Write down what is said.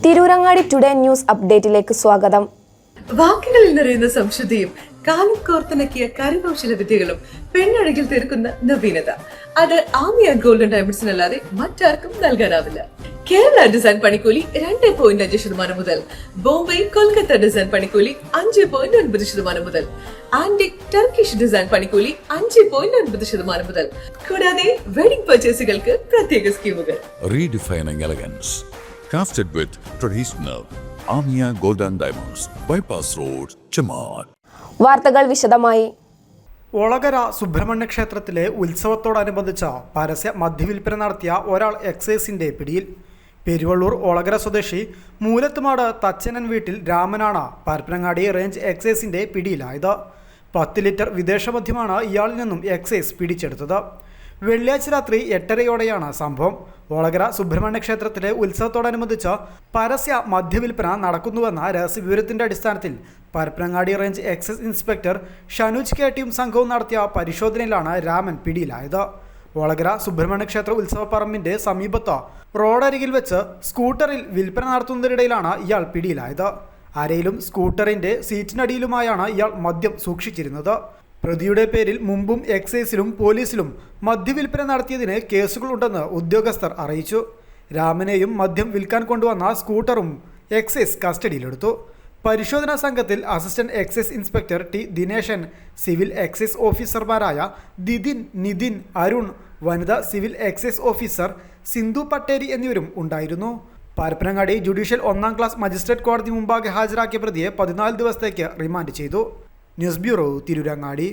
Tirurangadi today news അപ്ഡേറ്റിലേക്ക് സ്വാഗതം. വാക്കുകളിൽ നിറയുന്ന സംശുദ്ധിയും കാലം കോർത്തിണക്കിയ കരകൗശല വിദ്യകളും പെണ്ണഴകിൽ തീർക്കുന്ന നവീനത അത് ആമിയ ഗോൾഡൻ ഡയമണ്ട്സിനല്ലാതെ മറ്റാർക്കും നൽകാനാവില്ല. കേരള ഡിസൈൻ പണിക്കൂലി 2.5% മുതൽ, ബോംബെ കൊൽക്കത്ത ഡിസൈൻ പണിക്കൂലി 5.9% മുതൽ, ആന്റിക് ടർക്കിഷ് ഡിസൈൻ പണിക്കൂലി 5.9% മുതൽ, കൂടാതെ വെഡിംഗ് പർച്ചേസുകൾക്ക് പ്രത്യേക സ്കീമുകൾ. Redefining elegance, crafted with traditional Amia Golden Diamonds, Bypass Road, Chaman. വാർത്തകൾ വിശദമായി. ഒളകര സുബ്രഹ്മണ്യ ക്ഷേത്രത്തിലെ ഉത്സവത്തോടനുബന്ധിച്ച പരസ്യ മദ്യവിൽപ്പന നടത്തിയ ഒരാൾ എക്സൈസിന്റെ പിടിയിൽ. പെരുവള്ളൂർ ഒളകര സ്വദേശി മൂലത്തുമാട് തച്ചനൻ വീട്ടിൽ രാമനാണ് പരപ്പനങ്ങാടി റേഞ്ച് എക്സൈസിന്റെ പിടിയിലായത്. 10 ലിറ്റർ വിദേശമദ്യമാണ് ഇയാളിൽ നിന്നും എക്സൈസ് പിടിച്ചെടുത്തത്. വെള്ളിയാഴ്ച രാത്രി 8:30യോടെയാണ് സംഭവം. ഒളകര സുബ്രഹ്മണ്യ ക്ഷേത്രത്തിലെ ഉത്സവത്തോടനുബന്ധിച്ച് പരസ്യ മദ്യവിൽപ്പന നടക്കുന്നുവെന്ന രഹസ്യവിവരത്തിന്റെ അടിസ്ഥാനത്തിൽ പരപ്പനങ്ങാടി റേഞ്ച് എക്സൈസ് ഇൻസ്പെക്ടർ ഷനുജ് കെട്ടിയും സംഘവും നടത്തിയ പരിശോധനയിലാണ് രാമൻ പിടിയിലായത്. ഒളകര സുബ്രഹ്മണ്യ ക്ഷേത്ര ഉത്സവപ്പറമ്പിന്റെ സമീപത്ത് റോഡരികിൽ വെച്ച് സ്കൂട്ടറിൽ വിൽപ്പന നടത്തുന്നതിനിടയിലാണ് ഇയാൾ പിടിയിലായത്. അരയിലും സ്കൂട്ടറിന്റെ സീറ്റിനടിയിലുമായാണ് ഇയാൾ മദ്യം സൂക്ഷിച്ചിരുന്നത്. പ്രതിയുടെ പേരിൽ മുമ്പും എക്സൈസിലും പോലീസിലും മദ്യവിൽപ്പന നടത്തിയതിന് കേസുകളുണ്ടെന്ന് ഉദ്യോഗസ്ഥർ അറിയിച്ചു. രാമനെയും മദ്യം വിൽക്കാൻ കൊണ്ടുവന്ന സ്കൂട്ടറും എക്സൈസ് കസ്റ്റഡിയിലെടുത്തു. പരിശോധനാ സംഘത്തിൽ assistant excise inspector T Dineshan, civil excise ഓഫീസർമാരായ ദിദിൻ, നിതിൻ, അരുൺ, വനിതാ civil excise officer Sindhu Patteri എന്നിവരും ഉണ്ടായിരുന്നു. പരപ്പനങ്ങാടി ജുഡീഷ്യൽ 1ാം ക്ലാസ് മജിസ്ട്രേറ്റ് കോടതി മുമ്പാകെ ഹാജരാക്കിയ പ്രതിയെ 14 ദിവസത്തേക്ക് റിമാൻഡ് ചെയ്തു. News bureau, Tirurangadi.